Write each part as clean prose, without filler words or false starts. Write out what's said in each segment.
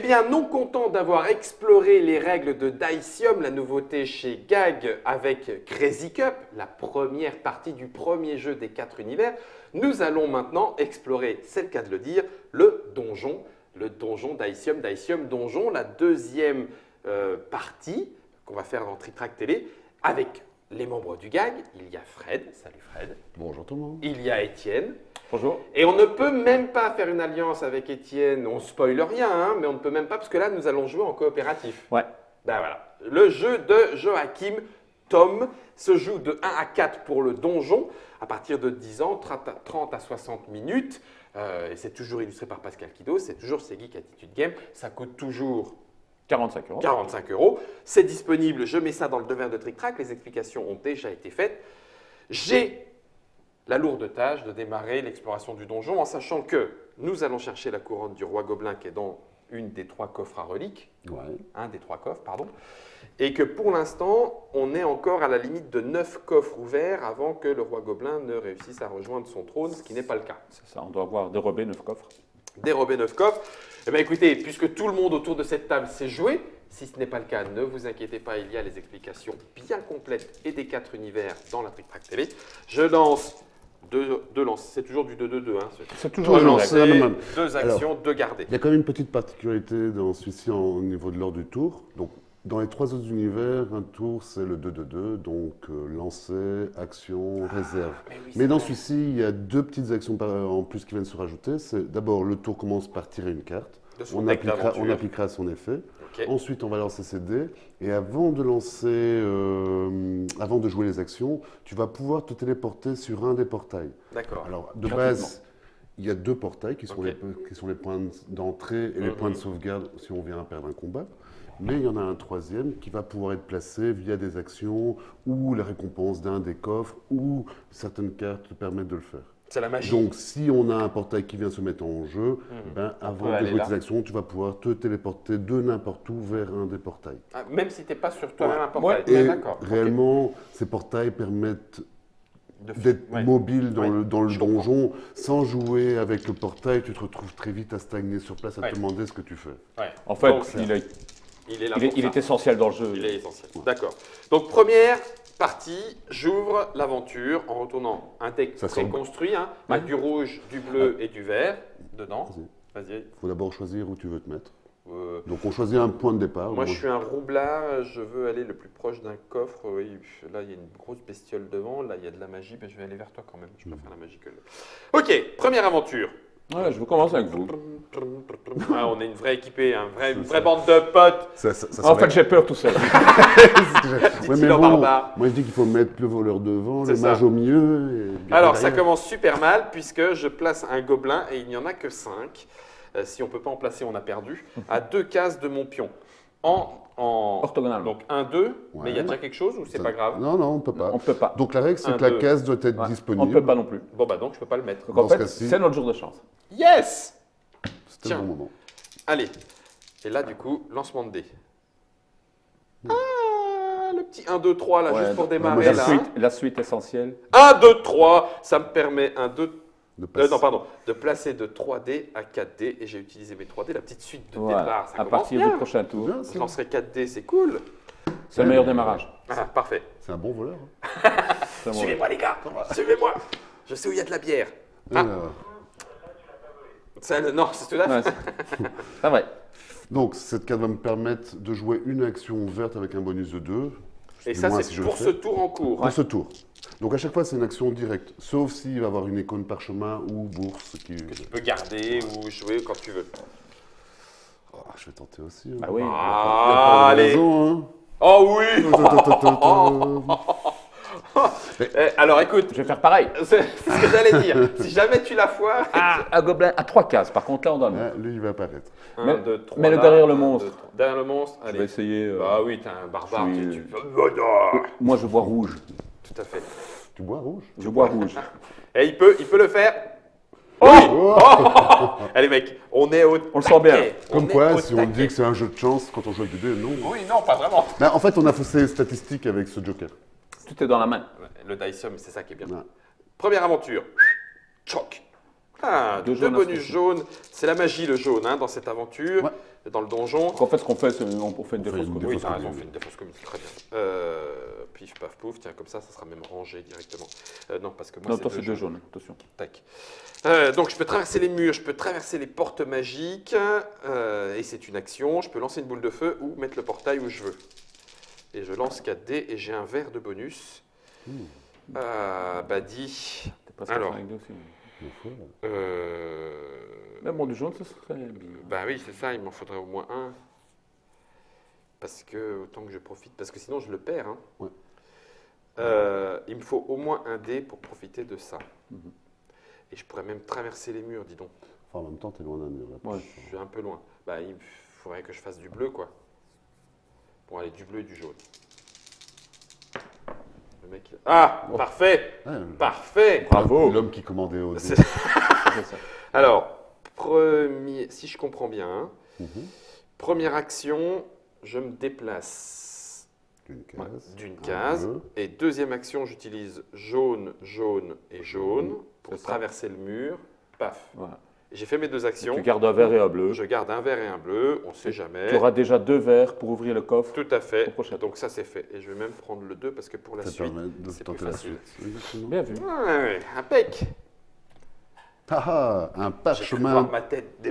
bien, non content d'avoir exploré les règles de Daicium, la nouveauté chez GAG avec Crazy Cup, la première partie du premier jeu des 4 univers, nous allons maintenant explorer, c'est le cas de le dire, le donjon Daicium, Daicium Donjon, la deuxième partie qu'on va faire dans Trick Track Télé avec les membres du GAG. Il y a Fred, salut Fred. Bonjour tout le monde. Il y a Étienne. Bonjour. Et on ne peut même pas faire une alliance avec Étienne, on spoile rien, hein, mais on ne peut même pas parce que là nous allons jouer en coopératif. Ouais. Ben voilà. Le jeu de Joachim Tom se joue de 1 à 4 pour le donjon, à partir de 10 ans, 30 à 60 minutes. Et c'est toujours illustré par Pascal Kido, c'est toujours chez Geek Attitude Game. Ça coûte toujours 45 euros. 45 euros. C'est disponible, je mets ça dans le devoir de Trick Track, les explications ont déjà été faites. J'ai la lourde tâche de démarrer l'exploration du donjon en sachant que nous allons chercher la couronne du roi gobelin qui est dans une des 3 coffres à reliques, un des 3 coffres, pardon, et que pour l'instant, on est encore à la limite de 9 coffres ouverts avant que le roi gobelin ne réussisse à rejoindre son trône, ce qui n'est pas le cas. C'est ça, on doit avoir dérobé 9 coffres. Dérober 9 coffres. Eh bien écoutez, puisque tout le monde autour de cette table s'est joué, si ce n'est pas le cas, ne vous inquiétez pas, il y a les explications bien complètes et des 4 univers dans la Trick Track Télé. Je lance deux lances, c'est toujours du 2-2-2. Hein. C'est toujours Toujours, le c'est la même. 2 actions, 2 gardées. Il y a quand même une petite particularité dans celui-ci au niveau de l'ordre du tour. Donc, dans les 3 autres univers, un tour c'est le 2-2-2, donc lancer, action, réserve. Mais dans celui-ci, il y a 2 petites actions en plus qui viennent se rajouter. C'est d'abord le tour commence par tirer une carte. On appliquera son effet. Okay. Ensuite, on va lancer ses dés. Et avant de jouer les actions, tu vas pouvoir te téléporter sur un des portails. D'accord. Alors, de base, il y a 2 portails qui sont, qui sont les points d'entrée et les points de sauvegarde si on vient à perdre un combat. Mais il y en a un 3e qui va pouvoir être placé via des actions ou la récompense d'un des coffres ou certaines cartes te permettent de le faire. C'est la magie. Donc, si on a un portail qui vient se mettre en jeu, avant de jouer tes actions, tu vas pouvoir te téléporter de n'importe où vers un des portails. Ah, même si tu n'es pas sur toi-même un portail. Et d'accord. réellement, ces portails permettent d'être mobile dans le donjon. Sans jouer avec le portail, tu te retrouves très vite à stagner sur place, à te demander ce que tu fais. Ouais. En fait, donc, il est essentiel dans le jeu. Il est essentiel. D'accord. Donc, première partie, j'ouvre l'aventure en retournant un deck préconstruit, hein, avec du rouge, du bleu et du vert dedans. Vas-y. Il faut d'abord choisir où tu veux te mettre. Donc, on choisit un point de départ. Moi, je suis un roublard, je veux aller le plus proche d'un coffre. Oui, là, il y a une grosse bestiole devant. Là, il y a de la magie. Mais je vais aller vers toi quand même. Je préfère la magie que le... Ok, première aventure. Ouais, je veux commencer avec vous. Ah, on est une vraie équipée, une vraie bande de potes. En fait, j'ai peur tout seul. Mais bon, moi, je dis qu'il faut mettre le voleur devant, le mage au milieu. Alors, ça commence super mal puisque je place un gobelin et il n'y en a que 5. Si on ne peut pas en placer, on a perdu. À 2 cases de mon pion. Orthogonal. Donc 1, 2, mais il y a déjà quelque chose ou c'est pas grave? Non, on ne peut pas. On peut pas. Donc la règle, c'est que la case doit être disponible. On ne peut pas non plus. Bon, bah donc je ne peux pas le mettre. Donc en fait, c'est notre jour de chance. Yes! C'était le bon moment. Allez. Et là, du coup, lancement de dés. Ah, le petit 1, 2, 3, là, juste pour démarrer. La suite essentielle. 1, 2, 3, ça me permet de placer de 3D à 4D. Et j'ai utilisé mes 3D, la petite suite de départ. Ça à partir du prochain tour. Je lancerai 4D, c'est cool. C'est le meilleur démarrage. Ah, parfait. C'est un bon voleur. Suivez-moi, les gars. Suivez-moi. Je sais où il y a de la bière. Non, c'est tout là. C'est vrai. Donc, cette carte va me permettre de jouer une action verte avec un bonus de 2. Et ça, c'est pour ce tour en cours. Pour ce tour. Donc, à chaque fois, c'est une action directe. Sauf s'il va y avoir une icône parchemin ou bourse. Que tu peux garder ou jouer quand tu veux. Oh, je vais tenter aussi. Bah oui. Allez. Raison, hein. Oh oui. Alors écoute, je vais faire pareil. C'est ce que j'allais dire. Si jamais tu la foires. Un gobelin à 3 cases. Par contre, là, on donne. Lui, il va apparaître. Mais derrière le monstre. Derrière le monstre, allez. Je vais essayer. Bah oui, t'es un barbare. Moi, je bois rouge. Tout à fait. Tu bois rouge? Je bois rouge. Et il peut le faire. Oh, allez mec, on est au On le sent bien. Comme quoi, si on dit que c'est un jeu de chance quand on joue avec des dés, non. Oui, non, pas vraiment. Ben, en fait, on a faussé les statistiques avec ce joker. Tout est dans la main. Le Daicium, c'est ça qui est bien. Ouais. Première aventure. Choc. Ah, 2 bonus jaunes. C'est la magie, le jaune, hein, dans cette aventure. Ouais. dans le donjon. Donc en fait, ce qu'on fait, c'est on fait une défausse commune. Oui, t'as raison, on fait une défausse commune, c'est très bien. Pif, paf, pouf, tiens, comme ça sera même rangé directement. Non, parce que moi, Non, toi, c'est 2 jaunes, attention. Tac. Donc, je peux traverser les murs, je peux traverser les portes magiques, et c'est une action. Je peux lancer une boule de feu ou mettre le portail où je veux. Et je lance 4 dés et j'ai un verre de bonus. Badi. T'es presque Alors. avec deux aussi. Mais bon, du jaune, ce serait bien. Bah oui, c'est ça, il m'en faudrait au moins un. Parce que, autant que je profite, parce que sinon je le perds. Hein. Ouais. Il me faut au moins un dé pour profiter de ça. Et je pourrais même traverser les murs, dis donc. Enfin, en même temps, t'es loin d'un mur. Là, Ouais, je suis un peu loin. Bah, il faudrait que je fasse du bleu, quoi. Bon, allez, du bleu et du jaune. Le mec, Ah, parfait. Parfait. Bravo. L'homme qui commandait au dé. C'est- Alors, si je comprends bien, première action, je me déplace d'une case. Et deuxième action, j'utilise jaune, jaune et jaune pour traverser le mur. Paf. Voilà. J'ai fait mes 2 actions. Tu gardes un vert et un bleu. Je garde un vert et un bleu, on ne sait jamais. Tu auras déjà 2 verts pour ouvrir le coffre. Tout à fait. au prochain. Donc ça c'est fait. Et je vais même prendre le 2 parce que pour la Ça suite, permet de c'est tenter plus la facile. suite. Bien vu. Ouais, impec. Ah, un J'ai cru parchemin. voir ma tête.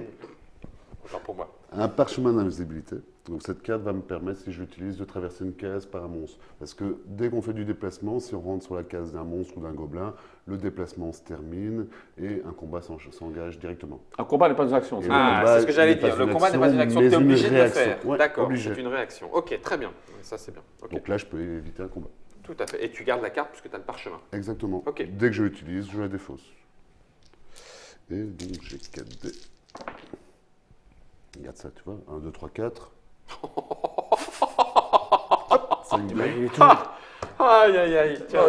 Enfin pour moi. Un parchemin d'invisibilité. Donc cette carte va me permettre, si je l'utilise, de traverser une case par un monstre. Parce que dès qu'on fait du déplacement, si on rentre sur la case d'un monstre ou d'un gobelin, le déplacement se termine et un combat s'engage directement. Un combat n'est pas une action. Et c'est le vrai. Ah, combat c'est ce que j'allais n'est pas dire. Le une combat n'est pas une action. mais Tu es une obligé de le réaction. faire. Ouais, D'accord, obligé. c'est une réaction. Ok, très bien. Ça c'est bien. Ok. Donc là, je peux éviter un combat. Tout à fait. Et tu gardes la carte puisque tu as le parchemin. Exactement. Ok. Dès que je l'utilise, je la défausse. Et donc j'ai 4 dés. Regarde ça, tu vois. 1, 2, 3, 4. C'est une blague. Aïe, aïe, aïe. Tiens.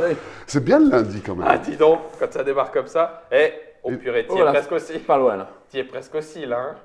C'est bien le lundi quand même. Ah, dis donc, quand ça démarre comme ça. Oh Et- purée, t'y es Voilà. presque aussi. Pas loin là. T'y es presque aussi, là. Hein.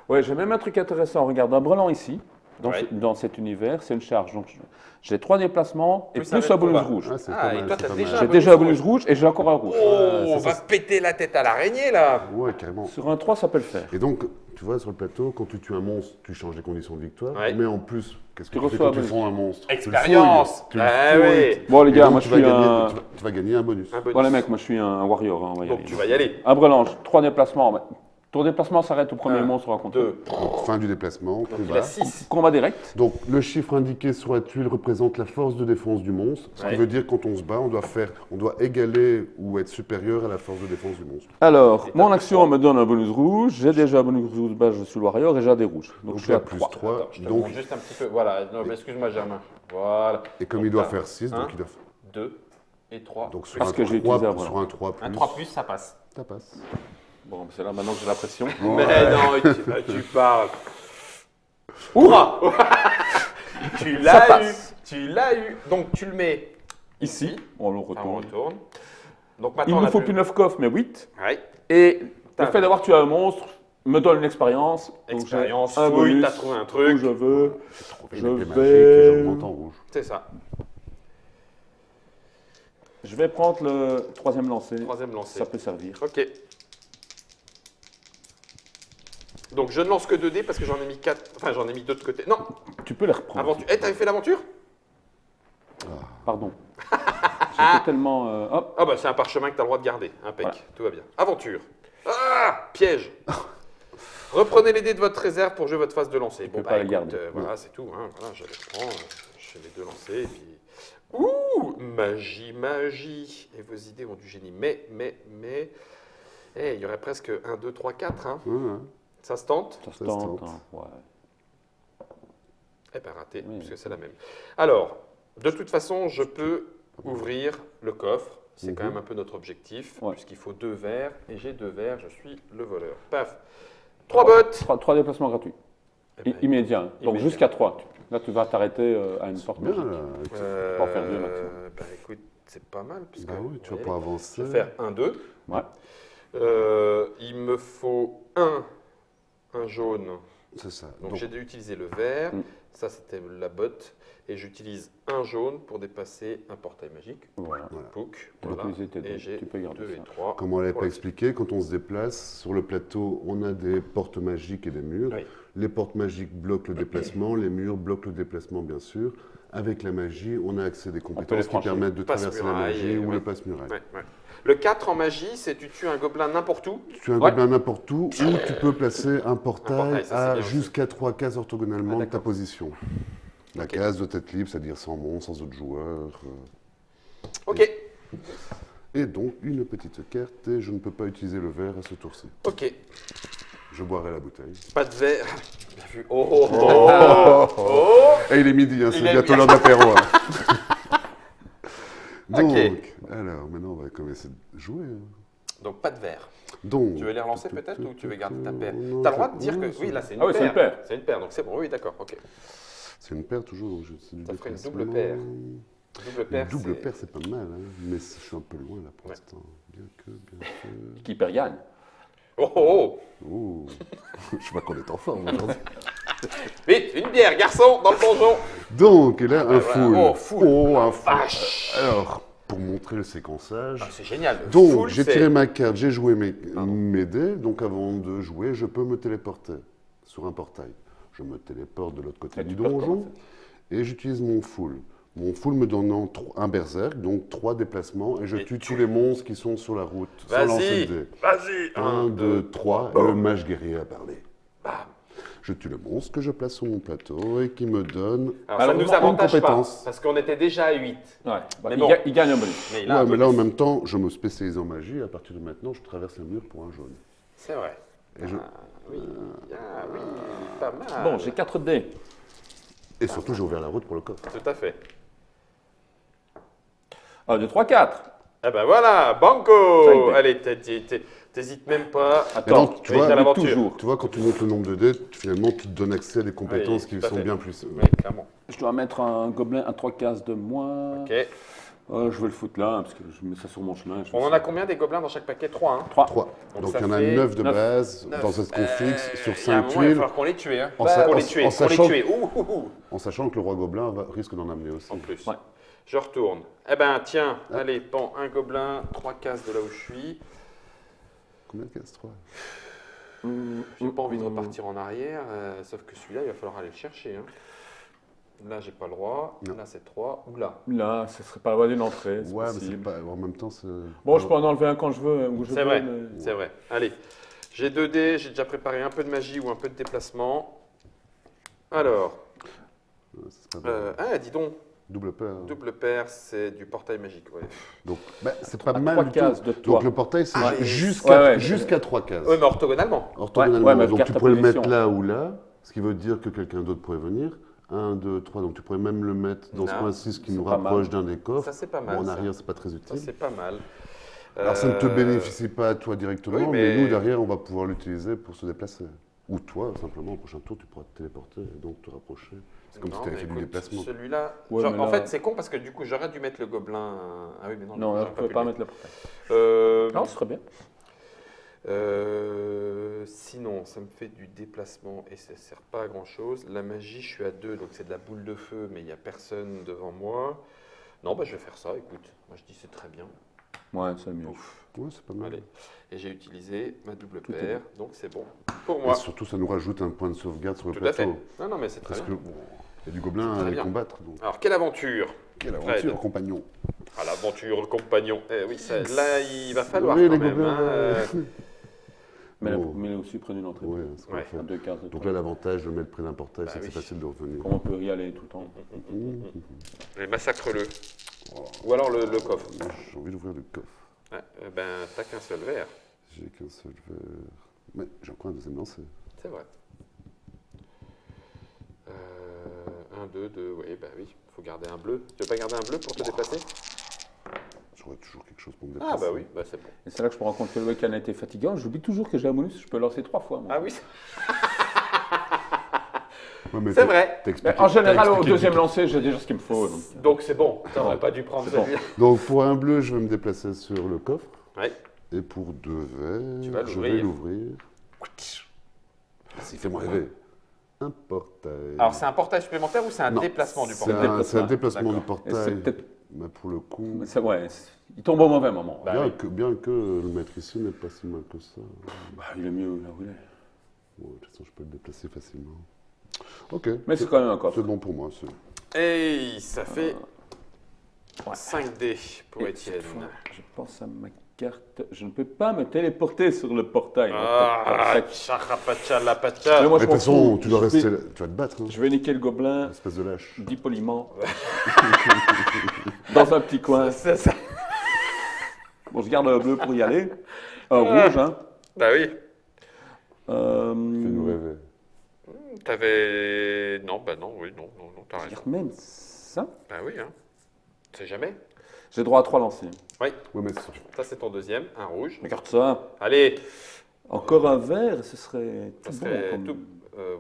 Ouais, j'ai même un truc intéressant. Regarde, un brelan ici, Ouais. dans cet univers, c'est une charge. Donc j'ai 3 déplacements et Plus plus un un bonus combat. rouge. Ah, c'est Ah, pas et mal, toi, c'est t'as pas déjà mal. J'ai bonus déjà un rouge. bonus rouge et j'ai encore un rouge. Oh, on ça, va ça- péter la tête à l'araignée, là. Ouais, carrément. Sur un 3, ça peut le faire. Et donc, tu vois, sur le plateau, quand tu tues un monstre, tu changes les conditions de victoire. Ouais. Mais en plus, qu'est-ce que Tu tu fais reçois quand un tu bonus. prends un monstre? Tu le Expérience. fouilles, tu le Ah fouilles. oui. Bon les Et gars, donc, moi je tu vas suis gagner, un... tu vas gagner un bonus. Un bonus. Bon les mecs, moi je suis un warrior. Hein, on va y Donc aller. tu vas y aller. Un brelan, 3 déplacements. Ton déplacement s'arrête au premier Un, monstre rencontré. 2. Donc, fin du déplacement, Donc il combat. a 6. Combat direct. Donc, le chiffre indiqué sur la tuile représente la force de défense du monstre. Ce Ouais. qui veut dire que quand on se bat, on doit égaler ou être supérieur à la force de défense du monstre. Alors, Et mon t'as action me donne un bonus rouge. J'ai déjà un bonus rouge, bah, je suis le warrior et j'ai des rouges. Donc, Donc, je suis à plus 3. 3. Je te Donc, montre juste un petit peu. Voilà. Non, mais excuse-moi, Germain. Voilà. et comme Donc, il doit t'as faire 6, un. donc il doit 2 et 3. donc sur Parce un que j'ai 3, utilisé un sur un 3 plus, Un 3 plus, ça passe. ça passe. Bon, c'est là maintenant que j'ai la pression. Mais non, tu parles. Ouah. Tu Ça l'as eu. passe. Tu l'as eu. Donc tu le mets Ici, on le Enfin, on retourne. retourne. Donc Il maintenant, on ne a faut plus 9 coffres, mais 8. Ouais. Et T'as- le fait d'avoir tué un monstre me donne une expérience. Donc, j'ai Expérience, un fouille, bonus t'as trouvé un où truc. je veux. Et Je l'épée vais- magique et j'augmente en rouge. C'est ça. Je vais prendre le 3e lancé. Troisième lancé. Ça peut servir. Ok. Donc je ne lance que 2 dés parce que j'en ai mis 4. Enfin, j'en ai mis 2 de côté. Non, Tu peux les reprendre. aventure. Eh, t'avais fait l'aventure? Pardon. J'étais tellement. Hop. Ah bah c'est un parchemin que t'as le droit de garder. Impec. Voilà. Tout va bien. Aventure. Ah, piège. Reprenez les dés de votre réserve pour jouer votre phase de lancer. Bon, peux pas les garder. voilà, c'est tout. Hein. Voilà, je les reprends. Je fais mes 2 lancers et puis. Ouh, magie, magie. Et vos idées ont du génie. Mais. Eh, il y aurait presque 1, 2, 3, 4. Hein. Ouais, ouais. Ça se tente? Ça se se tente. tente. Hein, ouais. Eh bien, raté, Oui. puisque c'est la même. Alors, de toute façon, je peux ouvrir le coffre. C'est quand même un peu notre objectif, Ouais. puisqu'il faut 2 verres. Et j'ai 2 verres, je suis le voleur. Paf. 3 bottes. 3 déplacements gratuits. Eh ben, Immédiat. hein. Donc immédiat. jusqu'à 3. Là, tu vas t'arrêter à une porte Bien, magique. là. avec ça. peux en faire 2 maximum. bah, écoute, c'est pas mal. Puisque Bah oui, tu on vas y pas aller. avancer. Je vais faire 1, 2. Ouais. Il me faut un jaune. C'est ça. Donc, Donc, j'ai dû utiliser le vert. Mm. Ça, c'était la botte. Et j'utilise un jaune pour dépasser un portail magique. Voilà. Pouc, Tu peux voilà. utiliser tes deux. Et j'ai Tu peux garder 2 et ça. 3. Comme on ne l'avait pour pas le- expliqué, quand on se déplace, sur le plateau, on a des portes magiques et des murs. Oui. Les portes magiques bloquent le déplacement, les murs bloquent le déplacement, bien sûr. Avec la magie, on a accès à des les compétences qui franchir. permettent de traverser la Passe-muraille magie et- ou ouais. le passe-muraille. Ouais, ouais. Le 4 en magie, c'est tu tues un gobelin n'importe où. Tu as un Ouais. gobelin n'importe où, ou tu peux placer un portail, portail, ça, c'est à bien aussi. jusqu'à 3 cases orthogonalement de ta d'accord. position. La Ok. case doit être libre, c'est-à-dire sans monstre, sans autres joueurs. Ok, Et donc, une petite carte, et je ne peux pas utiliser le verre à ce tour-ci. ok. Je boirai la bouteille. Pas de verre. Bien vu. Oh, oh, oh, oh. Et il est midi, hein, c'est Il est bientôt midi. l'heure d'apéro. hein. Donc, Ok. alors, maintenant, on va commencer de jouer. hein. Donc pas de verre. Donc, Tu veux les relancer peut-être ou tu veux garder ta paire Non, T'as le droit de ça- dire non, que. ça- Oui, là c'est une Ah oui, paire. c'est une paire. C'est une paire, donc c'est bon. Oui, d'accord, ok. C'est une paire toujours. Donc c'est du Ça ferait une déplacement. double paire. Double paire. Une double c'est- paire, c'est pas mal, hein, mais je suis un peu loin là pour Ouais. l'instant. Bien que. Qui perd gagne. Oh, oh, oh. Oh, je vois qu'on est en forme aujourd'hui. Vite, une bière, garçon, dans le donjon. Donc, et là, un voilà. full. Oh, full. Un full. Vache. Alors, pour montrer le séquençage. Ah, c'est génial. Le Donc, full, j'ai c'est- tiré ma carte, j'ai joué Pardon. mes dés. Donc, avant de jouer, je peux me téléporter sur un portail. Je me téléporte de l'autre côté Et du tu peux donjon recommencer. et j'utilise mon full. Mon full me donnant un berserk, donc 3 déplacements, et je Et tue tu- tous les monstres qui sont sur la route. Sans lancer Vas-y, de dés. vas-y. 1, 2, 3, et Boum. le mage guerrier a parlé. Bam. Je tue le monstre que je place sur mon plateau et qui me donne. Alors, Alors, ça ne nous une avantage pas, compétence. parce qu'on était déjà à 8. Ouais. Bah, Mais il, bon. il gagne un bonus. Mais Ouais, là, un mais là en bonus. même temps, je me spécialise en magie. Et à partir de maintenant, je traverse le mur pour un jaune. C'est vrai. Et je- Oui, ah, oui, pas mal. Bon, j'ai 4 dés. Et surtout, j'ai ouvert la route pour le coffre. Tout à fait. 1, 2, 3, 4. Ah ben voilà, Ça y banco. est. Allez, t'hésites même pas. Attends, donc, tu oui, vois, t'as l'aventure. toujours. Tu vois, quand tu montes le nombre de dés, finalement, tu te donnes accès à des compétences Oui, qui tout à sont fait. bien plus. Oui, clairement. Je dois mettre un gobelin à 3 cases de moins. Ok. Je vais le foutre là, parce que je mets ça sur mon chemin. On en a combien des gobelins dans chaque paquet? 3, hein 3. 3. Donc Donc, ça il y en a fait 9 de 9. base Neuf. dans cette config sur Il y a un 5 moment, il va tuiles, falloir qu'on les tue, hein. En sa- Qu'on en- les tue, en qu'on les sachant- tue. Ouh, ouh, ouh. en sachant que le roi gobelin risque d'en amener aussi. En plus. Ouais. Je retourne. Eh ben, tiens, Ah. allez, pan, un gobelin, 3 cases de là où je suis. Combien de cases 3 J'ai pas envie de repartir en arrière, sauf que celui-là, il va falloir aller le chercher. Hein. Là, j'ai pas le droit. Non. Là, c'est 3. Ou là. Là, ce serait pas la voie d'une entrée. C'est Ouais, mais c'est possible. pas. En même temps, c'est. Bon, je peux en enlever un quand je veux, où je C'est veux. vrai, mais- c'est vrai. Allez, j'ai 2 dés, j'ai déjà préparé un peu de magie ou un peu de déplacement. Alors, C'est pas mal. dis donc, Double paire. double paire, c'est du portail magique. Ouais, Donc, c'est pas À mal 3 du cases tout. de toi. Donc, le portail, c'est Ah, et- jusqu'à Ouais, 3 cases. Ouais, mais orthogonalement. Orthogonalement. Ouais, mais donc, carte tu à pourrais le position. mettre là ou là, ce qui veut dire que quelqu'un d'autre pourrait venir. 1, 2, 3. Donc, tu pourrais même le mettre dans ce Non, coin-ci, ce qui c'est nous pas mal. rapproche d'un des coffres. Ça, c'est pas Bon, mal. en ça. arrière, c'est pas très Ça, utile. c'est pas mal. Alors, ça ne te Euh, bénéficie pas à toi directement, oui, mais... mais- nous, derrière, on va pouvoir l'utiliser pour se déplacer. Ou toi, simplement, au prochain tour, tu pourras te téléporter et donc te rapprocher. C'est comme non, si tu avais mais fait du écoute, déplacement. Celui-là, Ouais, genre, mais en là- fait, c'est con parce que du coup, j'aurais dû mettre le gobelin. Ah oui, mais non, Non, j'aurais on ne peut pu pas le mettre le portail. Euh, Non, ce serait bien. Sinon, ça me fait du déplacement et ça ne sert pas à grand chose. La magie, je suis à 2, donc c'est de la boule de feu, mais il n'y a personne devant moi. Non, bah, je vais faire ça, écoute. Moi, je dis c'est très bien. Ouais, c'est mieux. Ouf. Ouais, c'est pas mal. Allez. Et j'ai utilisé ma double Tout est paire, donc c'est bon pour Et moi. surtout, ça nous rajoute un point de sauvegarde sur le Tout à fait. plateau. Non, non, mais c'est très Parce bien. que bon, il y a du gobelin C'est à très les bien. combattre. Donc. Alors, quelle aventure? Quelle Fred. aventure, compagnon. Ah, l'aventure, le compagnon. Eh oui, ça, là, il va falloir Oui, quand les même. gobelins. Hein, Mais, Oh. mais aussi près d'une entrée. Ouais, c'est ce qu'on Ouais. fait. À 2 cases de Donc toi. là, l'avantage de le mettre près d'un portail, Bah c'est que oui. c'est facile de revenir. Comme on peut y aller tout le temps. Et massacre-le. Oh. Ou alors le coffre. J'ai envie d'ouvrir le coffre. Ouais, ben, t'as qu'un seul verre. J'ai qu'un seul verre. Mais j'ai encore un deuxième lancé. C'est vrai. 1, 2, 2, oui, bah oui, il faut garder un bleu. Tu veux pas garder un bleu pour te déplacer? J'aurais toujours quelque chose pour me déplacer. Ah bah oui, bah c'est bon. Et c'est là que je me rends compte que le week-end a été fatigant. J'oublie toujours que j'ai un bonus, je peux lancer 3 fois. moi. Ah oui, Ouais, mais c'est t'as- vrai. t'as Mais expliqué- en général, t'as au expliqué deuxième le- lancer, j'ai déjà ce qu'il me faut. donc. Donc c'est bon, Ça t'aurais va. pas dû prendre C'est bon. celui-là. Donc pour un bleu, je vais me déplacer sur le coffre. Ouais. Et pour 2 verres, Tu vas je vais l'ouvrir. l'ouvrir. S'il fait me rêver. un portail. Alors, c'est un portail supplémentaire ou c'est un Non, déplacement du c'est portail? c'est un déplacement du D'accord. Et c'est portail. peut-être. Mais pour le coup, Ouais, il tombe au mauvais moment. Bah bien, oui. bien que le maître ici n'est pas si mal que ça. Bah, il est mieux là où il est. Bon, de toute façon, je peux le déplacer facilement. Ok. Mais c'est quand même un C'est coffre. bon pour moi. Et ça fait Ouais. 5D pour Et Étienne. cette fois, je pense à ma carte. Je ne peux pas me téléporter sur le portail. Ah, Mais charapacha la pacha. moi, Mais je de toute m'en façon, fous. tu dois Je rester vais- là. Tu vas te battre, hein. Je vais niquer le gobelin, Espèce de lâche. dit poliment, dans un petit coin. C'est ça. Bon, je garde un bleu pour y aller. Un rouge, hein. Bah oui. Fais-nous rêver. T'avais. Non, bah non, oui, non, t'as Je raison. garde même ça. Bah oui, hein. C'est jamais. J'ai droit à 3 lancers. Oui, Ouais, mais ça c'est ton deuxième, un rouge. Je garde ça. Allez, Encore un vert, ce serait ça tout serait bon. tout.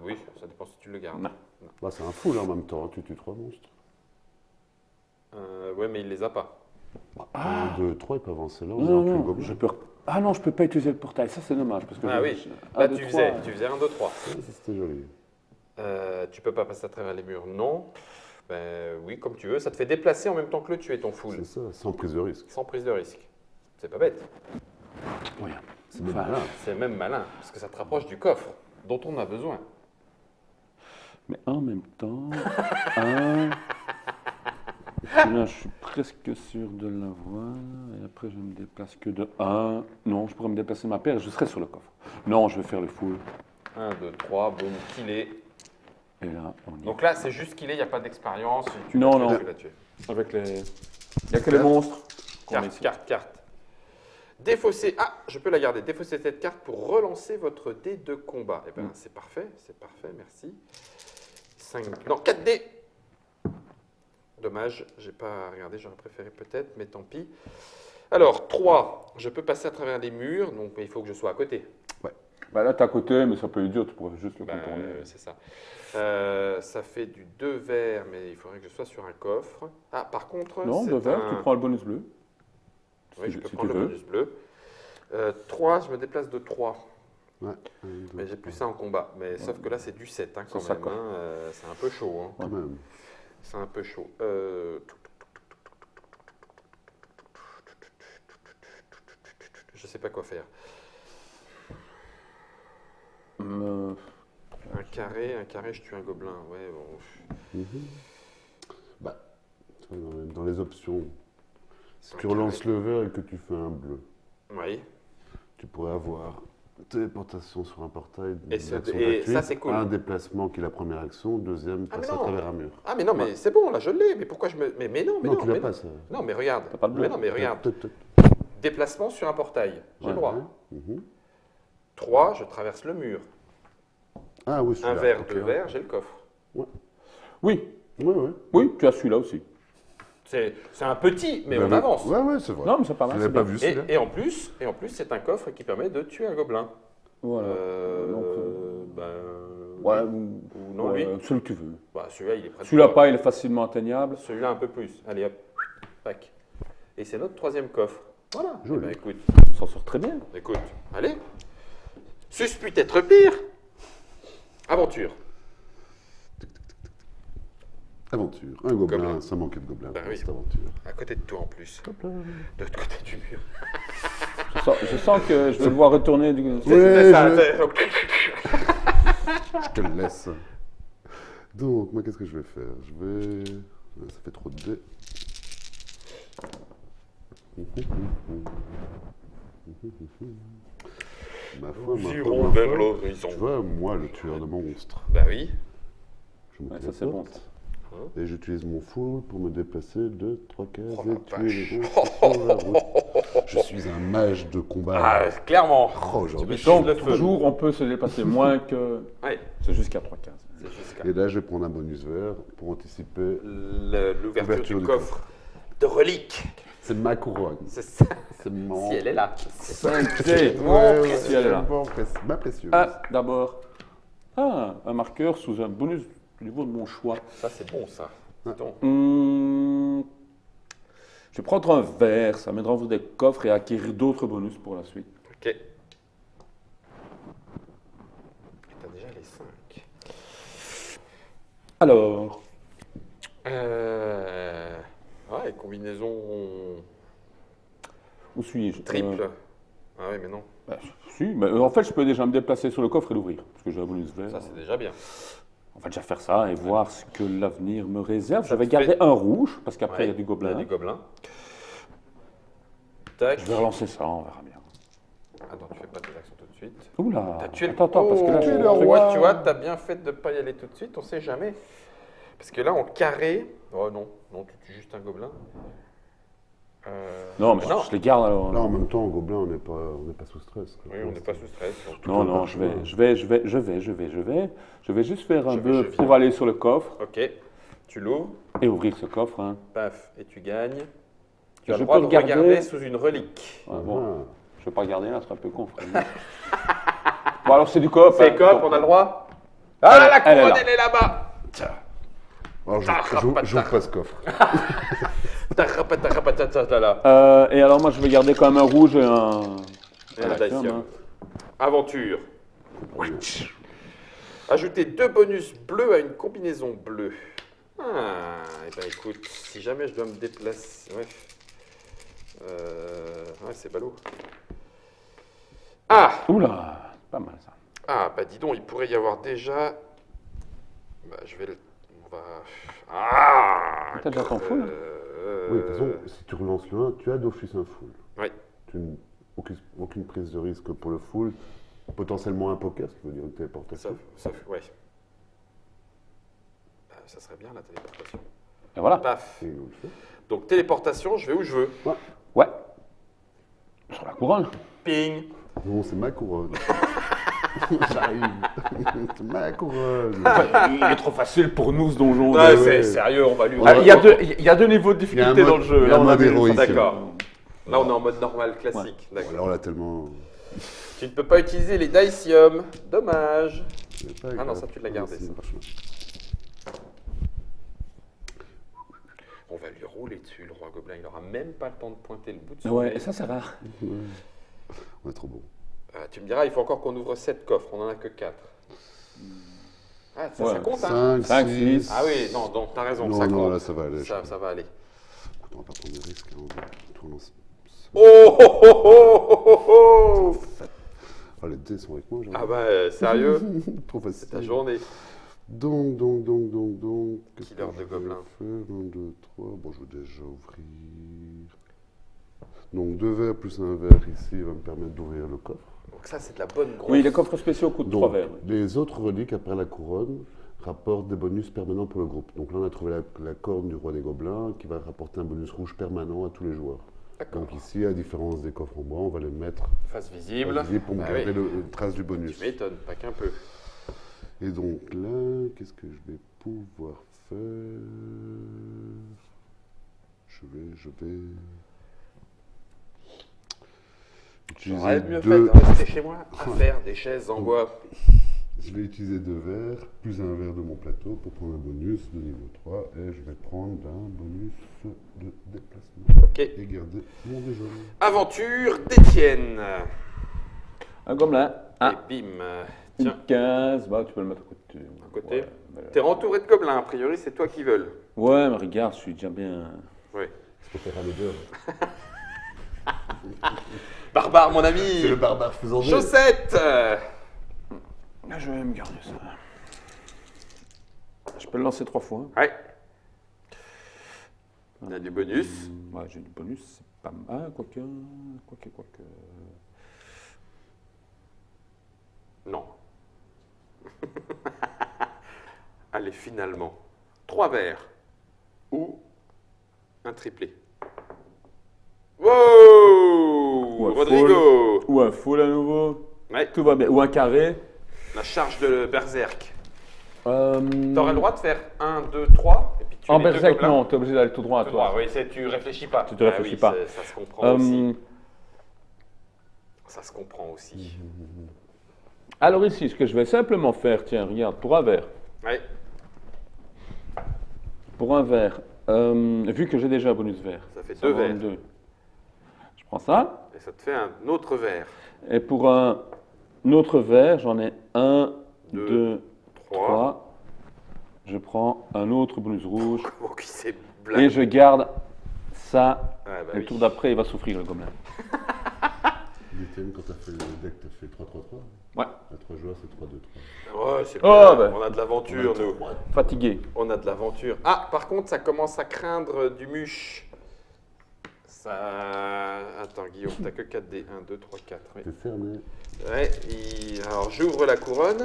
Oui, ça dépend si tu le gardes. Non. bah, c'est un fou là en même temps. Tu tues 3 monstres. Ouais, mais il les a pas. 1, 2, 3, il peut avancer là. On Non, dirait que le non, gobelin. je peux... Ah non, je peux pas utiliser le portail. Ça, c'est dommage. Parce que Ah oui, un, là deux, tu trois. faisais 1, 2, 3. Ouais, ça, c'était joli. Tu peux pas passer à travers les murs, non. Ben oui, comme tu veux. Ça te fait déplacer en même temps que le tuer ton full, C'est ça, sans prise de risque. sans prise de risque. C'est pas bête. Oui. C'est même Enfin, là. C'est même malin, parce que ça te rapproche du coffre dont on a besoin. Mais en même temps, un... Là, je suis presque sûr de l'avoir. Et après, je me déplace que de 1. Non, je pourrais me déplacer ma paire et je serai sur le coffre. Non, je vais faire le full. 1, 2, 3, boum, killé. Et là, on y Donc là, c'est juste qu'il est, il n'y a pas d'expérience. Non, non. Tu l'as tué. est. Avec les... Il n'y a que les monstres. qu'on met Carte, ici. carte. Défausser. Ah, je peux la garder. Défausser cette carte pour relancer votre dé de combat. Eh bien, c'est parfait, merci. 5. Non, 4 dés. Dommage, j'ai pas regardé, j'aurais préféré peut-être, mais tant pis. Alors, 3. Je peux passer à travers les murs, donc il faut que je sois à côté. Bah là, t'es à côté, mais ça peut être dur. Tu pourrais juste le Ben, contourner. c'est ça. Ça fait du 2 verts, mais il faudrait que je sois sur un coffre. Ah, par contre, Non, c'est de vert, un- tu prends le bonus bleu. Oui, si- je peux si prendre tu le veux. bonus bleu. 3, je me déplace de 3. Ouais. 1, 2, Mais j'ai plus ça en combat. Mais sauf que là, c'est du 7 hein, quand C'est ça, même. quoi. Hein. C'est un peu chaud. Hein. quand même. C'est un peu chaud. Je sais pas quoi faire. Euh, Un carré, je tue un gobelin. Ouais, bon. Mhm. Bah, tu vois, dans les options, si Un tu relances carré. le vert et que tu fais un bleu, Oui. tu pourrais avoir téléportation sur un portail. Et ce- d'action et gratuite, ça, c'est cool. Un déplacement qui est la première action, deuxième, Ah, mais passer à non. travers un mur. Ah, mais non, mais c'est bon, là, je l'ai. Mais pourquoi je me. Mais non, mais non, non. tu l'as mais pas non. ça. Non, mais regarde. T'as pas de bleu. Mais non, mais regarde. Déplacement sur un portail. J'ai le droit. Mhm. 3, je traverse le mur. Ah oui, Un celui-là. verre, ok, 2 ouais. verres, j'ai le coffre. Oui, Ouais, ouais. oui, tu as celui-là aussi. C'est un petit, mais Vous on l'avez- avance. Ouais, ouais, c'est vrai. Non, mais c'est pas Je mal. l'avais c'est pas bien. vu celui-là. Et en plus, c'est un coffre qui permet de tuer un gobelin. Voilà. Donc, ouais, ou non, lui. celui que tu veux. Bah, celui-là, il est prêt. Celui-là pas, il est facilement atteignable. Celui-là, un peu plus. Allez, hop. Tac. Et c'est notre troisième coffre. Voilà. Eh Joli. ben, écoute, On s'en sort très bien. allez. Suspect être pire. Aventure. Aventure. Un gobelin, Gobelin. ça manquait de gobelin Ben pour oui. cette aventure. À côté de toi en plus. De l'autre côté du mur. Je sens que je vais devoir retourner du. Ouais, C'est ça, je- c'est- Je te le laisse. Donc, moi, qu'est-ce que je vais faire? Je vais... Ça fait trop de dés. Ma foi, Nous ma irons foi, ma vers foi. l'horizon. Tu vois, moi, le tueur de monstres, Bah oui. je me Ouais, ça, c'est bon. téléporte. Et j'utilise mon full pour me déplacer de 3 cases Oh, et la tuer vache. les monstres sur la route. Je suis un mage de combat. Ah, clairement. Oh, aujourd'hui. Tu maîtrises le Donc, feu. toujours, on peut se dépasser moins que. Ouais. C'est jusqu'à 3 cases. C'est jusqu'à Et là, je vais prendre un bonus vert pour anticiper. l'ouverture Ouverture du du coffre de reliques. C'est ma couronne. C'est ça. C'est mon... Si elle est là. 5C. Si elle est là. Ma précieuse. Ah, d'abord. Ah, un marqueur sous un bonus du niveau de mon choix. Ça, c'est bon, ça. Ah. Donc, Je vais prendre un vert, ça m'aidera à ouvrir des coffres et à acquérir d'autres bonus pour la suite. ok. Et t'as déjà les 5. Alors, Ouais, combinaison où suis-je? triple. Ah oui, mais non. Bah, si, mais en fait, je peux déjà me déplacer sur le coffre et l'ouvrir, parce que j'ai un bonus vert. Ça, c'est déjà bien. On va déjà faire ça et voir ce que l'avenir me réserve. Ça Je vais te garder fait- un rouge, parce qu'après, il y a Ouais, du gobelin. Du gobelin. Tac. Je vais relancer ça, on verra bien. Attends, tu fais pas tes actions tout de suite. Oula. T'as tué le... Attends, parce que là, Oh, je... le roi. tu vois, t'as bien fait de ne pas y aller tout de suite, on sait jamais. Parce que là, en carré... Oh non, non, tu tues juste un gobelin. Non, mais non. je les garde alors. Là, en même temps, en gobelin, on n'est pas sous stress. quoi. Oui, on n'est pas sous stress. Non, non, je vais juste faire un Je bœuf viens. pour aller sur le coffre Ok, tu l'ouvres, et ouvrir ce coffre. Hein. paf, et tu gagnes. Tu Je as le droit peux de regarder. regarder sous une relique. Ouais, bon, Ah. je vais pas regarder là, ce sera un peu con. frère. Bon, alors c'est du coop. C'est hein. cop, on a le droit. Ah, la elle est couronne, là. elle est là-bas. Alors, j'ouvre pas ce coffre. Là. Et alors, moi, je vais garder quand même un rouge et un. Et un Voilà, Dacium. hein. Aventure. Ajouter 2 bonus bleus à une combinaison bleue. Ah, et ben écoute, si jamais je dois me déplacer. Ouais, ouais c'est ballot. Ah! Oula, pas mal ça. Ah, bah dis donc, il pourrait y avoir déjà. Bah, je vais le. On va. Ah! T'as déjà ton full Oui, de toute façon, si tu relances le 1, tu as d'office un full. Oui. Aucune prise de risque pour le full. Potentiellement un poker, ce qui veut dire une téléportation. Ouais. Bah, ça serait bien la téléportation. Et voilà. Paf. Et on le fait. Donc téléportation, je vais où je veux. Ouais. Sur la couronne. Ping. Non, c'est ma couronne. J'arrive. C'est ma couronne. Il est trop facile pour nous ce donjon. Ouais, ouais. c'est sérieux, on va lui. Ah, il y a deux niveaux de Il y a un difficulté mode- dans le jeu. il y a un Là, on mode vu- héroïque. D'accord. Là, on est en mode normal, classique. D'accord. Alors là, tellement. Tu ne peux pas utiliser les Dacium. Dommage. c'est pas Ah non, grave. ça, tu l'as gardé, C'est ça. vachement. On va lui rouler dessus, le roi gobelin. Il n'aura même pas le temps de pointer le bout de son Ouais, nez. et ça, c'est rare. Ouais. On est trop bon. Tu me diras, il faut encore qu'on ouvre 7 coffres. On n'en a que 4. Ah, ça, Ouais. ça compte, hein 5, Cinq, 6. six. Ah oui, non, donc t'as raison, Non, ça non, compte. là, ça va aller. Ça va aller. Écoute, on va pas prendre de risques. On va tout relancer. Oh, oh, oh, oh, oh, oh. Ah, les dés sont avec moi. Ah bah, sérieux Trop C'est facile. ta journée. Donc. Qu'est-ce Killer que de je vais gobelins. faire 1, 2, 3. Bon, je vais déjà ouvrir. Donc 2 verres plus un verre ici va me permettre d'ouvrir le coffre. Donc ça, c'est de la bonne grosse. Oui, les coffres spéciaux coûtent 3 Donc, verres. les autres reliques après la couronne rapportent des bonus permanents pour le groupe. Donc là, on a trouvé la corne du roi des gobelins qui va rapporter un bonus rouge permanent à tous les joueurs. D'accord. Donc ici, à différence des coffres en bois, on va les mettre Face visible. pour me Bah garder oui. le trace du bonus. Tu m'étonnes, pas qu'un peu. Et donc là, qu'est-ce que je vais pouvoir faire? Je vais J'aurais utiliser mieux fait deux. de rester chez moi à faire des chaises en bois. Je vais utiliser 2 verres plus un verre de mon plateau pour prendre un bonus de niveau 3 et je vais prendre un bonus de déplacement Ok. et garder mon déjeuner. Aventure d'Étienne. Un gobelin. Ah, Et bim. une Tiens, 15. Bah, tu peux le mettre à côté. à côté. Ouais, mais- T'es entouré de gobelins, a priori, c'est toi qui veulent. Ouais, mais regarde, je suis déjà bien. Oui. Je peux faire un odeur. Barbare, mon ami. C'est le barbare faisant Chaussette. Ah, je vais me garder ça. Je peux le lancer 3 fois. Ouais. On a du bonus. Ouais, j'ai du bonus, c'est pas mal. Quoique. Non. Allez, finalement. 3 verres. Ou un triplé. Wow Ouais, Rodrigo. Ou un full à nouveau. Ouais, Tout va bien. Ou un carré. la charge de Berserk. Euh, T'aurais le droit de faire 1, 2, 3 et puis tu En berserk, non, t'es obligé d'aller tout droit à Tout toi. droit, oui, tu réfléchis pas. Tu te réfléchis pas. Ça se comprend aussi. Ça se comprend aussi. Alors ici, ce que je vais simplement faire, tiens, regarde, pour un verre. Ouais. Pour un verre, vu que j'ai déjà un bonus vert. Ça fait ça 2 va en verres. deux. Je prends ça. Et ça te fait un autre verre. Et pour un autre verre, j'en ai 1, Deux, 2, 3. 3. je prends un autre bonus rouge Comment qu'il s'est et blagué. je garde ça. Ouais, bah Et le oui. tour d'après, il va souffrir, le gobelin. L'étienne, quand tu as fait le deck, tu as fait 3-3-3. Ouais. À 3 joueurs, c'est 3-2-3. Ouais, c'est Oh, bien. bah. On a de l'aventure, nous. Fatigué. On a de l'aventure. Ah, par contre, ça commence à craindre du muche. Ça... Attends, Guillaume, t'as que 4 dés. 1, 2, 3, 4. Oui. T'es cerné. Ouais, alors j'ouvre la couronne.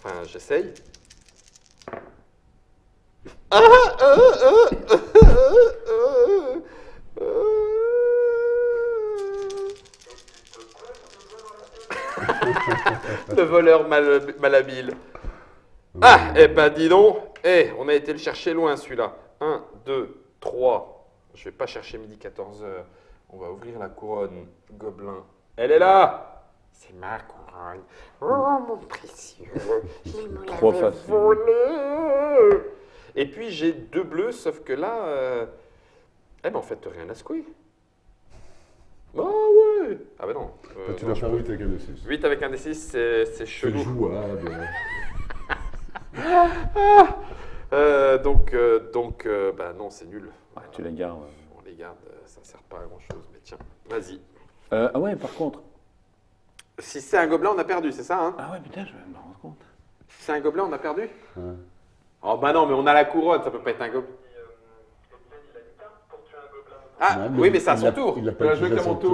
Enfin, j'essaye. Ah, Le voleur malhabile. Ah, eh ben dis donc. Eh, on a été le chercher loin celui-là. 1, 2, 3. Je vais pas chercher midi 14h. On va ouvrir la couronne gobelin. Elle est là. C'est ma couronne. Oh mon précieux. Il me Trop l'avait facile. volé. Et puis j'ai 2 bleus, sauf que là... Eh ben en fait, rien à secouer. Ah ouais. Ah ben non. Tu dois faire 8 avec un de 6. 8 avec un D6, c'est C'est chelou. jouable. Bah non, c'est nul. Ouais, tu les gardes. On les garde, ça ne sert pas à grand chose, mais tiens, vas-y. Ah ouais, par contre. Si c'est un gobelin, on a perdu, c'est ça, hein? Ah ouais, putain, je vais me rendre compte. Si c'est un gobelin, on a perdu? Ouais. Oh bah non, mais on a la couronne, ça peut pas être un gobelin. Ah, Ouais, oui, mais c'est à il son a- tour. Il a Il pas a joué joué qu'à son mon tour.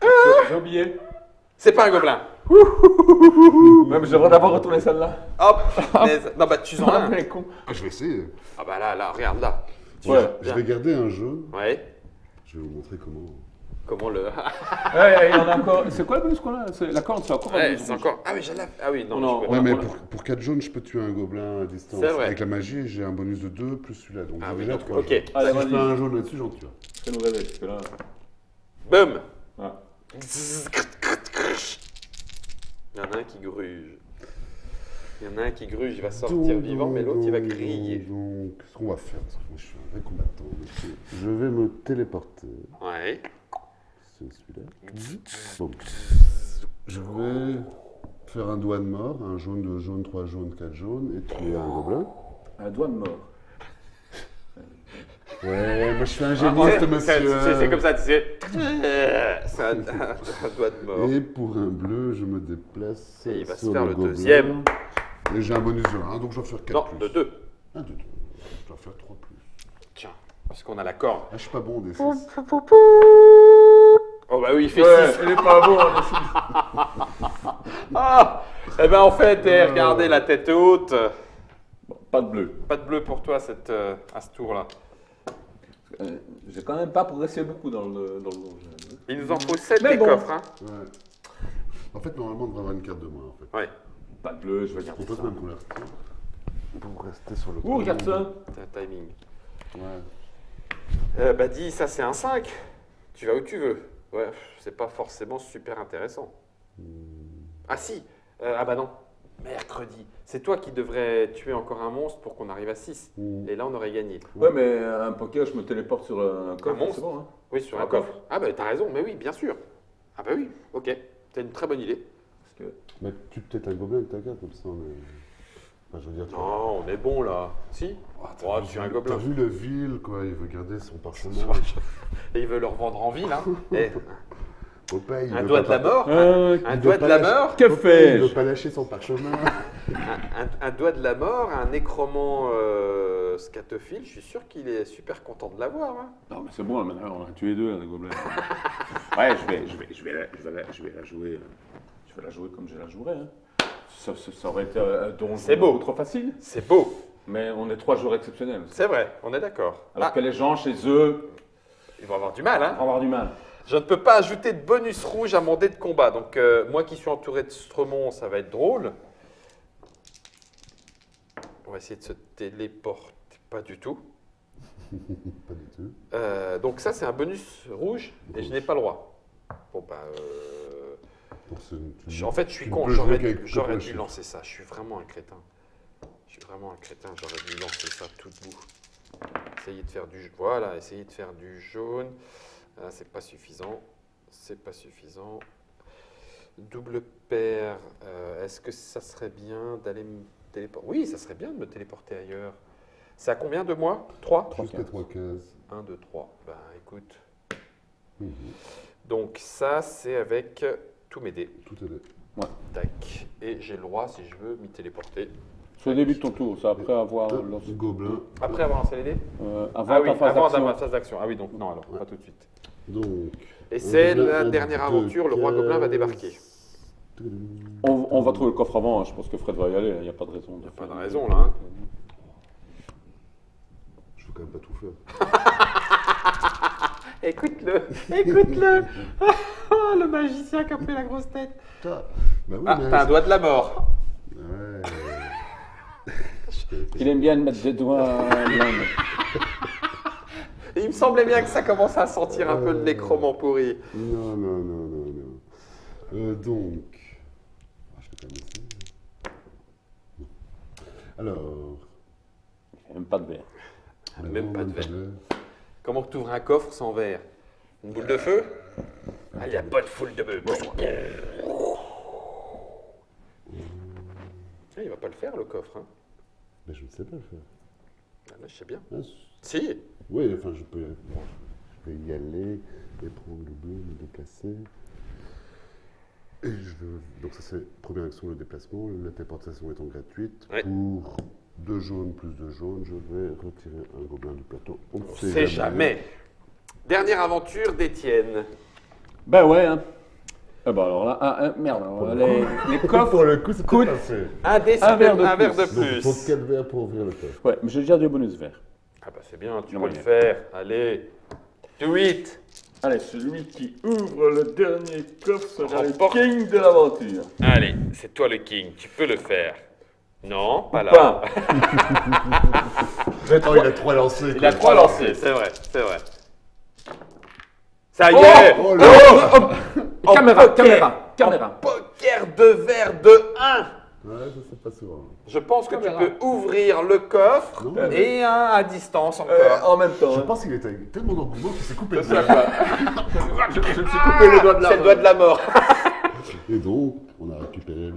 tour. J'ai oublié. C'est pas un gobelin. Ouais, mais j'aimerais d'abord retourner celle-là. Hop, punaise. Non, bah tu en as un. Ouais, con. Ah, je vais essayer. Ah bah là, regarde là. Ouais. Je vais garder un jaune. Ouais. Je vais vous montrer comment. Comment le. Ouais, il y en a encore. C'est quoi le bonus qu'on a? La corde, c'est encore un Ouais, bonus c'est rouge. encore. Ah oui, j'ai la. Ah oui, non, Non, je peux on Ouais, a- mais on a- pour 4 jaunes, je peux tuer un gobelin à distance. C'est vrai. Avec la magie, j'ai un bonus de 2 plus celui-là. Donc Ah j'ai oui, déjà donc, 3 ok. jaunes. Allez, Si je vas-y. fais un jaune là-dessus, j'en tue un. Fais-nous rêver, parce que là. Boum. Ah. Il y en a un qui gruge. Il y en a un qui gruge, il va sortir vivant, mais l'autre, il va griller. Donc, ce qu'on va faire, parce que moi je suis un vrai combattant, monsieur. Je vais me téléporter. Ouais. C'est celui-là. Bon. Je vais faire un doigt de mort, un jaune, 2 jaunes, 3 jaunes, 4 jaunes, et tuer un gobelin. Un doigt de mort. Ouais, moi je suis un Ah, géniste, c'est- monsieur. C'est comme ça, tu sais. C'est un doigt de mort. Et pour un bleu, je me déplace Et il va se sur faire le gobelin. deuxième. Et j'ai un bonus de 1, donc je dois faire 4 Non, plus. de 2. Ah, de 2. Je dois faire 3 plus. Tiens, puisqu'on a la corde. Ah, je suis pas bon des 6. Oh bah oui, il fait Ouais, 6. il est pas bon, hein, Ah. Eh ben en fait, regardez la tête haute. Bon, pas de bleu. Pas de bleu pour toi à ce tour-là. J'ai quand même pas progressé beaucoup dans le jeu. Il nous en faut 7 Mais des bon. coffres. Hein. Ouais. En fait, normalement, on devrait avoir une carte de moins. En fait. Ouais, Pas de bleu, je vais On garder peut ça. même qu'on la retire. Pour rester sur le Ouh, regarde ça. c'est un timing. Ouais. Bah dis, ça c'est un 5. Tu vas où tu veux. Ouais, c'est pas forcément super intéressant. Ah si. Ah bah non. Mercredi. C'est toi qui devrais tuer encore un monstre pour qu'on arrive à 6. Mm. Et là, on aurait gagné. Ouais, mais un poker, je me téléporte sur un coffre, monstre. c'est bon, hein. Oui, sur Un un coffre. Ah bah t'as raison, mais oui, bien sûr. Ah bah oui, ok. C'est une très bonne idée. Parce que... Mais tu peut-être un gobelin avec ta carte comme ça. Mais... Enfin, je veux dire, tu vois. Non, on est bon là. Si. Oh, tu es un T'as gobelin. vu le vil, quoi. Il veut garder son parchemin. Et il veut le revendre en ville, hein. Eh, Au pays, il un veut doigt pas de la par- mort. Euh, Un il doigt veut de pas la lâcher- mort. Que Il veut fais-je? pas lâcher son parchemin. Un doigt de la mort, un nécromant scatophile, je suis sûr qu'il est super content de l'avoir. Hein. Non, mais c'est bon, là, maintenant, on a tué 2, là, les gobelins. Ouais, je vais la jouer. Je vais la jouer comme je la jouerai. Hein. Ça aurait été un donjon C'est beau. trop facile. C'est beau, Mais on est 3 joueurs exceptionnels. Aussi. c'est vrai, on est d'accord. Alors Ah, que les gens, chez eux, ils vont avoir du mal. Hein. vont avoir du mal. Je ne peux pas ajouter de bonus rouge à mon dé de combat. Donc, moi qui suis entouré de Stremont, ça va être drôle. On va essayer de se téléporter. Pas du tout. Pas du tout. Donc, ça, c'est un bonus rouge et je n'ai pas le droit. Bon, bah. Pour En fait, je suis tu con. peux jouer J'aurais qu'avec dû, que j'aurais pour dû les lancer ça. Je suis vraiment un crétin. Je suis vraiment un crétin. J'aurais dû lancer ça tout debout. Essayer de faire du. Voilà, essayer de faire du jaune. Ah, c'est pas suffisant. C'est pas suffisant. Double paire. Est-ce que ça serait bien d'aller téléporter. Oui, ça serait bien de me téléporter ailleurs. C'est à combien de mois? 3? Jusqu'à 3 cases. 1, 2, 3. Ben écoute. Mhm. Donc ça, c'est avec tous mes dés. Tout est là. Ouais. Tac. Et j'ai le droit, si je veux, m'y téléporter. C'est le début de ton tour, c'est après avoir Top, lancé. Gobelin. Après avoir lancé les dés? Avant Ah oui, ta phase avant d'action. ma phase d'action. Ah oui, donc non, alors, pas tout de suite. Donc. Et c'est gobelin, la un, dernière deux, aventure, le roi gobelin va cases. débarquer. On va trouver le coffre avant, hein. Je pense que Fred va y aller, il n'y a pas de raison. Il n'y a pas de raison, là, hein. Je veux quand même pas tout faire. Écoute-le, écoute-le. Oh, le magicien qui a pris la grosse tête. Bah oui, Ah, mais t'as un doigt de la mort. Ouais. Il aime bien de mettre des doigts blancs. Et il me semblait bien que ça commençait à sentir un peu le nécromant pourri. Non. Donc. Je vais quand même essayer. Non. Alors. Même pas de verre. Même pas de verre. Comment tu ouvres un coffre sans verre? Une boule de feu? Ah, il n'y a pas de foule de bœuf. Ah, il va pas le faire, le coffre. Hein. Mais je ne sais pas le faire. Ah, là, je sais bien. Ah, Si. oui, enfin, je peux y aller et prendre le bleu, le déplacer. Et donc ça, c'est première action, le déplacement. La téléportation étant gratuite. Ouais. Pour 2 jaunes plus 2 jaunes, je vais retirer un gobelin du plateau. On ne sait jamais. Dernière aventure d'Étienne. Ben ouais, hein. Ah bah alors là, merde, alors, les coffres Pour le coup, c'est coûtent passé. Un verre de verre de Donc, il faut plus. 4 verres pour ouvrir le coffre. Ouais, mais j'ai déjà du bonus vert. Ah bah c'est bien, tu Non, peux le mais- faire. Allez. Do it. Allez, celui qui ouvre le dernier coffre sera le Remporte. king de l'aventure. Allez, c'est toi le king, tu peux le faire. Non, pas là. Pas. Attends, il a 3 lancés. Il a 3 lancés, c'est vrai, c'est vrai. Ça y Oh est. Oh là. En Caméra, poker. caméra. Poker de verre de 1. Ouais, ça c'est pas souvent. Je pense que Caméra. tu peux ouvrir le coffre Non. et un à distance encore. En même temps. Je hein. pense qu'il était avec tellement d'engouement qu'il s'est coupé le Ça, doigt. je me suis coupé le doigt de la C'est le doigt de la mort. Et donc, on a récupéré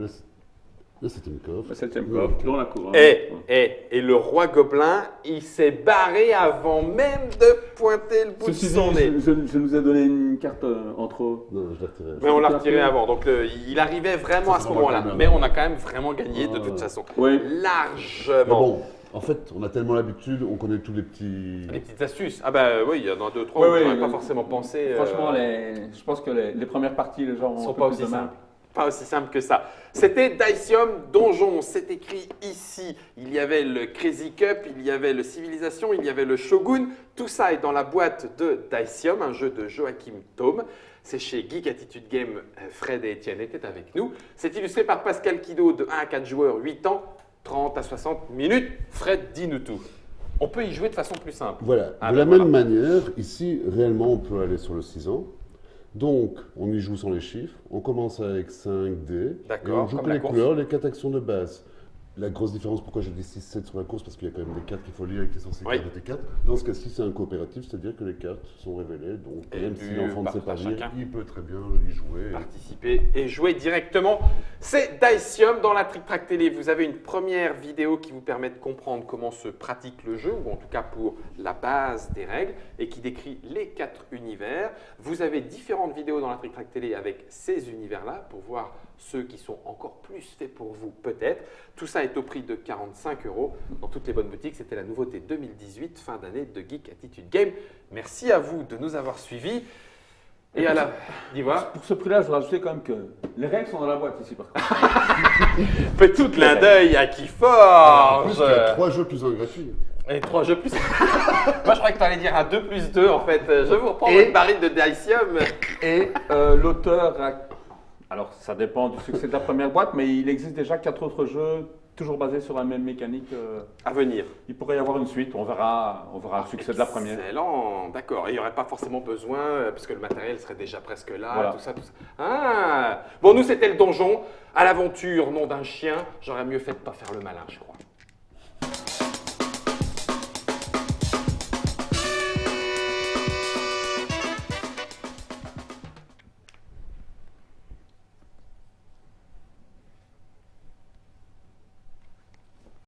le 7e coffre. Le 7e coffre, dans la couronne. Et le roi gobelin, il s'est barré avant même de pointer le bout de Ceci son nez. dit, je nous ai donné une carte entre eux. Non, je l'ai retiré. Mais on l'a retiré avant, donc il arrivait vraiment Ça, à c'est ce vraiment moment-là. quand même. Mais on a quand même vraiment gagné de toute façon. Oui. Mais Largement. bon, en fait, on a tellement l'habitude, on connaît tous les petits. Les petites astuces. Ah bah oui, il y en a 2, 3 où Oui, on n'aurait oui, pas oui. forcément pensé. Franchement, je pense que les premières parties, les gens ne ont sont un peu pas plus aussi de mal. simples. Pas aussi simple que ça. C'était Daicium Donjon, c'est écrit ici. Il y avait le Crazy Cup, il y avait le Civilisation, il y avait le Shogun. Tout ça est dans la boîte de Daicium, un jeu de Joachim Thome. C'est chez Geek Attitude Game, Fred et Étienne étaient avec nous. C'est illustré par Pascal Kido de 1 à 4 joueurs, 8 ans, 30 à 60 minutes. Fred, dis-nous tout. On peut y jouer de façon plus simple. Voilà, Ah de ben la voilà. même manière, ici, réellement, on peut aller sur le 6 ans. Donc, on y joue sans les chiffres. On commence avec 5 dés. D'accord, Et on joue comme que la les course. couleurs, les 4 actions de base. La grosse différence, pourquoi j'ai dit 6-7 sur la course, parce qu'il y a quand même des cartes qu'il faut lire et qui sont censées Oui. cartes de T4. Dans ce cas-ci, c'est un coopératif, c'est-à-dire que les cartes sont révélées. Donc, Et même du si l'enfant ne sait pas partage lire, chacun. il peut très bien y jouer. Participer et jouer directement. C'est Daicium dans la Trick Track Télé. Vous avez une première vidéo qui vous permet de comprendre comment se pratique le jeu, ou en tout cas pour la base des règles, et qui décrit les 4 univers. Vous avez différentes vidéos dans la Trick Track Télé avec ces univers-là pour voir ceux qui sont encore plus faits pour vous, peut-être. Tout ça est au prix de 45 € dans toutes les bonnes boutiques. C'était la nouveauté 2018, fin d'année de Geek Attitude Game. Merci à vous de nous avoir suivis. Et à la... Dis-moi. Pour ce prix-là, je voudrais rajouter quand même que les règles sont dans la boîte ici, par contre. Petit clin d'œil à qui En plus, forge. il y a 3 jeux plus un gratuit. Et 3 jeux plus. Moi, je croyais que tu allais dire un 2 plus 2 en fait. Je vous reprends Et- votre baril de Daicium. Et l'auteur a... Alors, ça dépend du succès de la première boîte, mais il existe déjà 4 autres jeux, toujours basés sur la même mécanique. À venir. Il pourrait y avoir une suite, on verra le succès de la première. Excellent, d'accord. Et il n'y aurait pas forcément besoin, parce que le matériel serait déjà presque là, Voilà. tout ça, tout ça. Ah. Bon, nous, c'était le donjon. À l'aventure, nom d'un chien. J'aurais mieux fait de pas faire le malin, je crois.